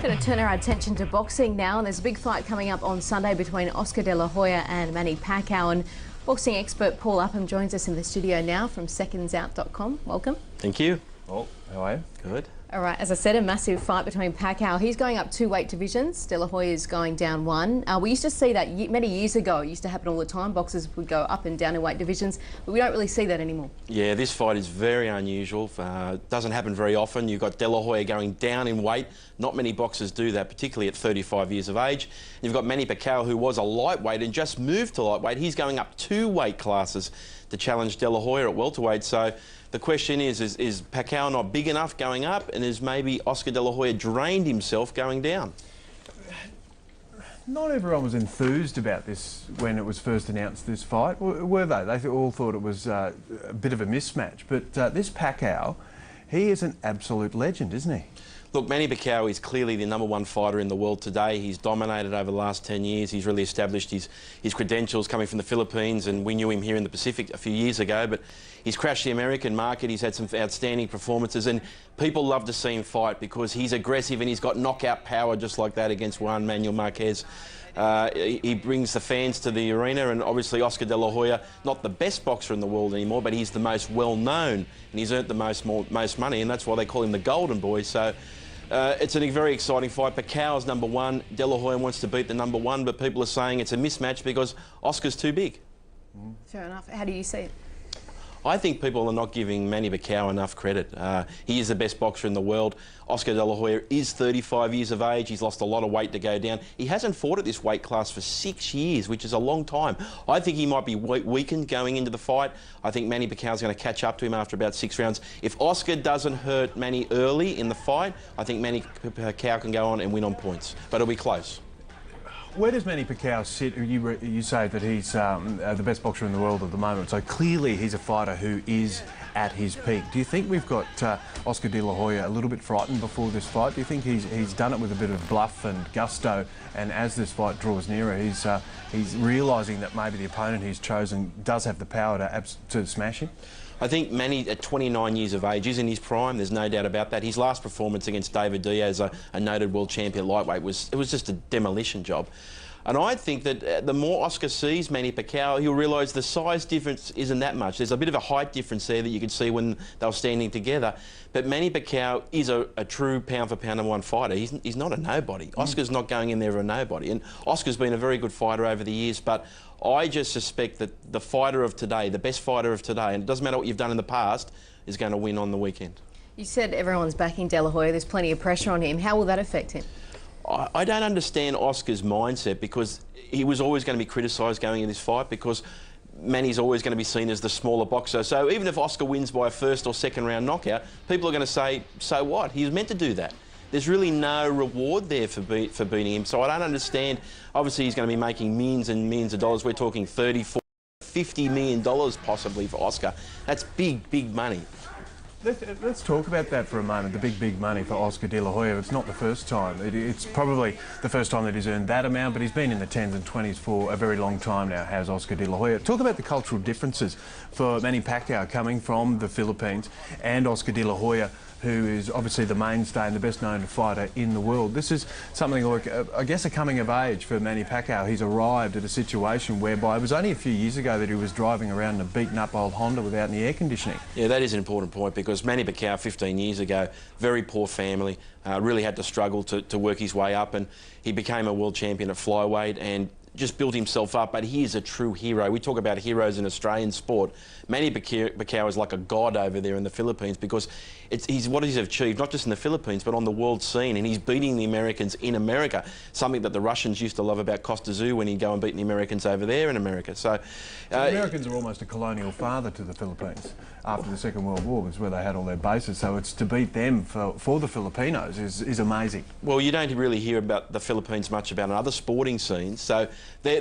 Going to turn our attention to boxing now, and there's a big fight coming up on Sunday between Oscar De La Hoya and Manny Pacquiao, and boxing expert Paul Upham joins us in the studio now from secondsout.com. Welcome. Thank you. Oh, how are you? Good. All right, as I said, a massive fight between Pacquiao. He's going up 2 weight divisions. De La Hoya's going down 1. We used to see that many years ago. It used to happen all the time. Boxers would go up and down in weight divisions, but we don't really see that anymore. Yeah, this fight is very unusual. Doesn't happen very often. You've got De La Hoya going down in weight. Not many boxers do that, particularly at 35 years of age. And you've got Manny Pacquiao, who was a lightweight and just moved to lightweight. He's going up 2 weight classes to challenge De La Hoya at welterweight. So the question is Pacquiao not big enough going up, and is maybe Oscar De La Hoya drained himself going down? Not everyone was enthused about this when it was first announced, this fight, were they? They all thought it was a bit of a mismatch. But this Pacquiao, he is an absolute legend, isn't he? Look, Manny Pacquiao is clearly the #1 fighter in the world today. He's dominated over the last 10 years. He's really established his credentials coming from the Philippines, and we knew him here in the Pacific a few years ago, but he's crashed the American market. He's had some outstanding performances, and people love to see him fight because he's aggressive and he's got knockout power just like that against Juan Manuel Marquez. He brings the fans to the arena, and obviously Oscar De La Hoya, not the best boxer in the world anymore, but he's the most well-known, and he's earned the most money, and that's why they call him the Golden Boy. So it's a very exciting fight. Pacquiao's #1. De La Hoya wants to beat the #1, but people are saying it's a mismatch because Oscar's too big. Fair enough. How do you see it? I think people are not giving Manny Pacquiao enough credit. He is the best boxer in the world. Oscar De La Hoya is 35 years of age. He's lost a lot of weight to go down. He hasn't fought at this weight class for 6 years, which is a long time. I think he might be weakened going into the fight. I think Manny Pacquiao's going to catch up to him after about 6 rounds. If Oscar doesn't hurt Manny early in the fight, I think Manny Pacquiao can go on and win on points. But it'll be close. Where does Manny Pacquiao sit? You say that he's the best boxer in the world at the moment, so clearly he's a fighter who is at his peak. Do you think we've got Oscar De La Hoya a little bit frightened before this fight? Do you think he's done it with a bit of bluff and gusto, and as this fight draws nearer, he's realising that maybe the opponent he's chosen does have the power to smash him? I think Manny, at 29 years of age, is in his prime. There's no doubt about that. His last performance against David Diaz, a noted world champion lightweight, was just a demolition job. And I think that the more Oscar sees Manny Pacquiao, he'll realise the size difference isn't that much. There's a bit of a height difference there that you could see when they were standing together. But Manny Pacquiao is a true pound-for-pound #1 fighter. He's not a nobody. Oscar's not going in there for a nobody. And Oscar's been a very good fighter over the years, but I just suspect that the fighter of today, the best fighter of today, and it doesn't matter what you've done in the past, is going to win on the weekend. You said everyone's backing De La Hoya. There's plenty of pressure on him. How will that affect him? I don't understand Oscar's mindset, because he was always going to be criticised going into this fight because Manny's always going to be seen as the smaller boxer. So even if Oscar wins by a first or second round knockout, people are going to say, so what? He was meant to do that. There's really no reward there for beating him. So I don't understand. Obviously, he's going to be making millions and millions of dollars. We're talking $30, $40, $50 million possibly for Oscar. That's big, big money. Let's talk about that for a moment, the big money for Oscar De La Hoya. It's not the first time. It's probably the first time that he's earned that amount, but he's been in the 10s and 20s for a very long time now, has Oscar De La Hoya. Talk about the cultural differences for Manny Pacquiao coming from the Philippines and Oscar De La Hoya, who is obviously the mainstay and the best known fighter in the world. This is something like, I guess, a coming of age for Manny Pacquiao. He's arrived at a situation whereby it was only a few years ago that he was driving around in a beaten up old Honda without any air conditioning. Yeah, that is an important point, because Manny Pacquiao 15 years ago, very poor family, really had to struggle to work his way up, and he became a world champion at flyweight and just built himself up. But he is a true hero. We talk about heroes in Australian sport. Manny Pacquiao is like a god over there in the Philippines, because he's what he's achieved, not just in the Philippines, but on the world scene. And he's beating the Americans in America, something that the Russians used to love about Costa Zoo when he'd go and beat the Americans over there in America. So the Americans are almost a colonial father to the Philippines. After the Second World War was where they had all their bases, so it's to beat them for the Filipinos is amazing. Well, you don't really hear about the Philippines much about other sporting scenes, so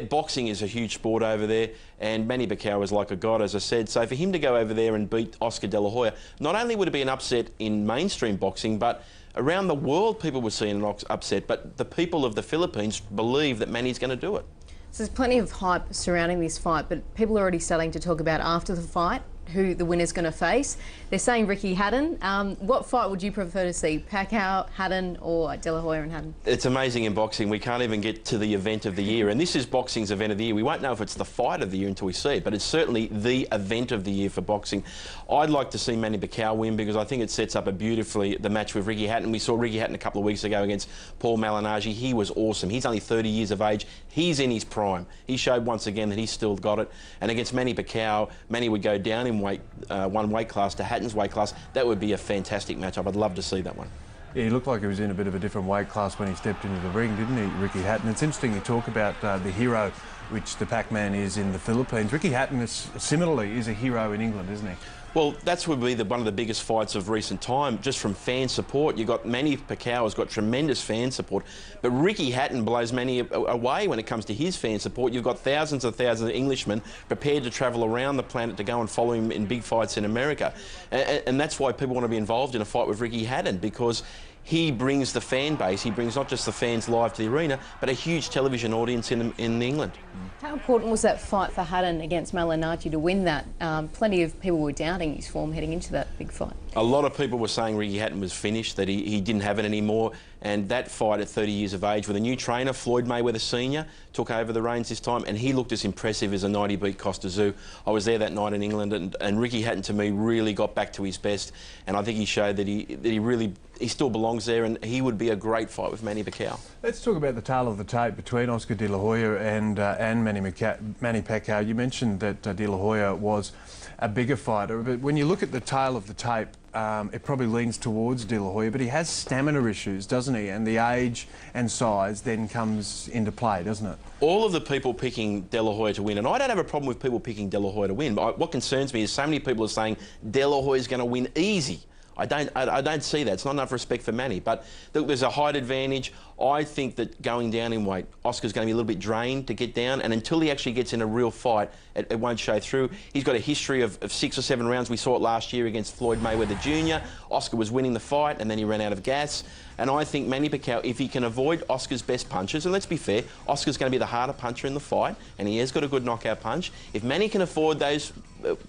boxing is a huge sport over there, and Manny Pacquiao is like a god, as I said. So for him to go over there and beat Oscar De La Hoya, not only would it be an upset in mainstream boxing, but around the world people were seeing an upset, but the people of the Philippines believe that Manny's going to do it. So there's plenty of hype surrounding this fight, but people are already starting to talk about after the fight. who the winner's going to face. They're saying Ricky Hatton. What fight would you prefer to see? Pacquiao, Hatton, or De La Hoya and Hatton? It's amazing in boxing. We can't even get to the event of the year. And this is boxing's event of the year. We won't know if it's the fight of the year until we see it, but it's certainly the event of the year for boxing. I'd like to see Manny Pacquiao win because I think it sets up beautifully the match with Ricky Hatton. We saw Ricky Hatton a couple of weeks ago against Paul Malignaggi. He was awesome. He's only 30 years of age. He's in his prime. He showed once again that he's still got it. And against Manny Pacquiao, Manny would go down in weight, one weight class to Hatton's weight class. That would be a fantastic matchup. I'd love to see that one. Yeah, he looked like he was in a bit of a different weight class when he stepped into the ring, didn't he, Ricky Hatton? It's interesting you talk about the hero, which the Pac-Man is in the Philippines. Ricky Hatton similarly is a hero in England, isn't he? Well, that's would be one of the biggest fights of recent time, just from fan support. You've got Manny Pacquiao has got tremendous fan support, but Ricky Hatton blows Manny away when it comes to his fan support. You've got thousands of Englishmen prepared to travel around the planet to go and follow him in big fights in America. And that's why people want to be involved in a fight with Ricky Hatton, because he brings the fan base. He brings not just the fans live to the arena, but a huge television audience in England. How important was that fight for Hatton against Malignaggi to win that? Plenty of people were doubting his form heading into that big fight. A lot of people were saying Ricky Hatton was finished, that he didn't have it anymore. And that fight at 30 years of age with a new trainer, Floyd Mayweather Sr., took over the reins this time, and he looked as impressive as the night he beat Costa Tszyu. I was there that night in England, and Ricky Hatton, to me, really got back to his best. And I think he showed that he still belongs there, and he would be a great fight with Manny Pacquiao. Let's talk about the tale of the tape between Oscar De La Hoya and Manny Pacquiao. You mentioned that De La Hoya was a bigger fighter, but when you look at the tale of the tape, it probably leans towards De La Hoya, but he has stamina issues, doesn't he? And the age and size then comes into play, doesn't it? All of the people picking De La Hoya to win, and I don't have a problem with people picking De La Hoya to win, but what concerns me is so many people are saying De La Hoya is going to win easy. I don't see that. It's not enough respect for Manny. But look, there's a height advantage. I think that going down in weight, Oscar's going to be a little bit drained to get down, and until he actually gets in a real fight, it won't show through. He's got a history of 6 or 7 rounds. We saw it last year against Floyd Mayweather Jr. Oscar was winning the fight, and then he ran out of gas. And I think Manny Pacquiao, if he can avoid Oscar's best punches, and let's be fair, Oscar's going to be the harder puncher in the fight, and he has got a good knockout punch. If Manny can afford those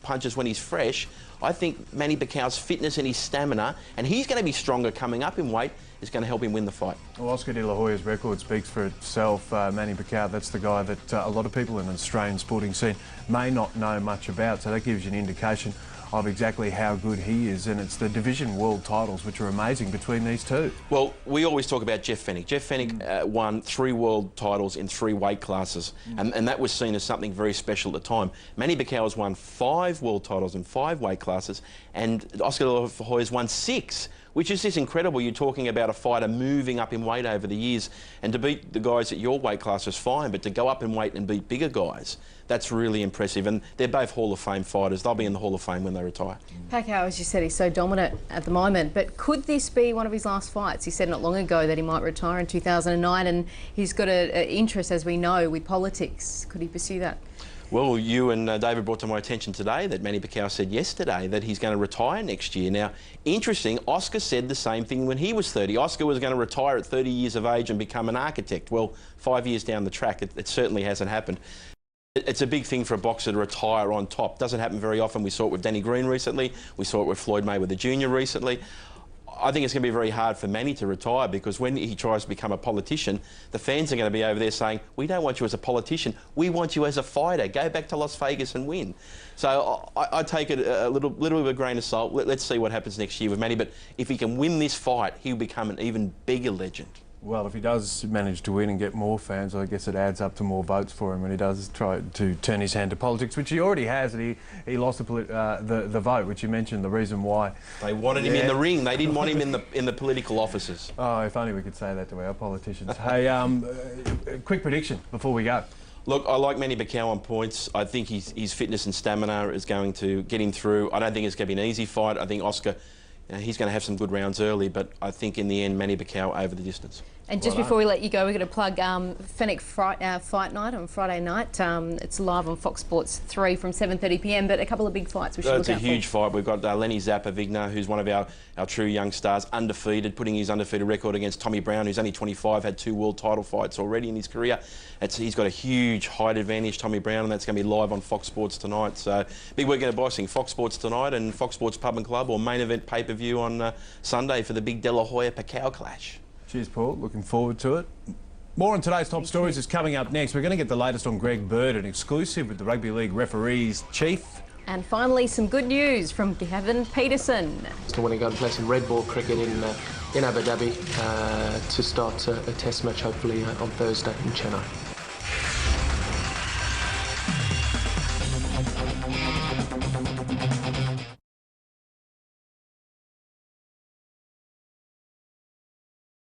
punches when he's fresh, I think Manny Pacquiao's fitness and his stamina, and he's going to be stronger coming up in weight, is going to help him win the fight. Well, Oscar De La Hoya's record speaks for itself. Manny Pacquiao, that's the guy that a lot of people in the Australian sporting scene may not know much about, so that gives you an indication of exactly how good he is, and it's the division world titles which are amazing between these two. Well, we always talk about Jeff Fenech. Jeff Fenech won 3 world titles in 3 weight classes, and that was seen as something very special at the time. Manny Pacquiao has won 5 world titles in 5 weight classes, and Oscar De La Hoya has won 6. Which is just incredible. You're talking about a fighter moving up in weight over the years, and to beat the guys at your weight class is fine, but to go up in weight and beat bigger guys, that's really impressive. And they're both Hall of Fame fighters. They'll be in the Hall of Fame when they retire. Pacquiao, as you said, he's so dominant at the moment, but could this be one of his last fights? He said not long ago that he might retire in 2009, and he's got an interest, as we know, with politics. Could he pursue that? Well, you and David brought to my attention today that Manny Pacquiao said yesterday that he's going to retire next year. Now, interesting, Oscar said the same thing when he was 30. Oscar was going to retire at 30 years of age and become an architect. Well, 5 years down the track, it certainly hasn't happened. It's a big thing for a boxer to retire on top. Doesn't happen very often. We saw it with Danny Green recently. We saw it with Floyd Mayweather Jr. recently. I think it's going to be very hard for Manny to retire, because when he tries to become a politician, the fans are going to be over there saying, we don't want you as a politician, we want you as a fighter. Go back to Las Vegas and win. So I take it a little bit of a grain of salt. Let's see what happens next year with Manny, but if he can win this fight, he'll become an even bigger legend. Well, if he does manage to win and get more fans, I guess it adds up to more votes for him when he does try to turn his hand to politics, which he already has, and he lost the vote, which you mentioned, the reason why. They wanted him in the ring. They didn't want him in the political offices. Oh, if only we could say that to our politicians. Hey, quick prediction before we go. Look, I like Manny Pacquiao on points. I think his fitness and stamina is going to get him through. I don't think it's going to be an easy fight. I think Oscar he's going to have some good rounds early, but I think in the end, Manny Pacquiao over the distance. And just before we let you go, we're going to plug Fennec Fight Night on Friday night. It's live on Fox Sports 3 from 7:30 p.m. But a couple of big fights we should look out for. It's a huge fight. We've got Lenny Zappa-Vigna, who's one of our true young stars, undefeated, putting his undefeated record against Tommy Brown, who's only 25, had 2 world title fights already in his career. He's got a huge height advantage, Tommy Brown, and that's going to be live on Fox Sports tonight. So big weekend of boxing. Fox Sports tonight and Fox Sports Pub and Club, or main event pay-per-view on Sunday for the big De La Hoya Pacquiao clash. Cheers, Paul. Looking forward to it. More on today's top stories is coming up next. We're going to get the latest on Greg Bird, an exclusive with the Rugby League referees chief. And finally, some good news from Gavin Peterson. I want to go and play some red ball cricket in Abu Dhabi to start a test match hopefully on Thursday in Chennai.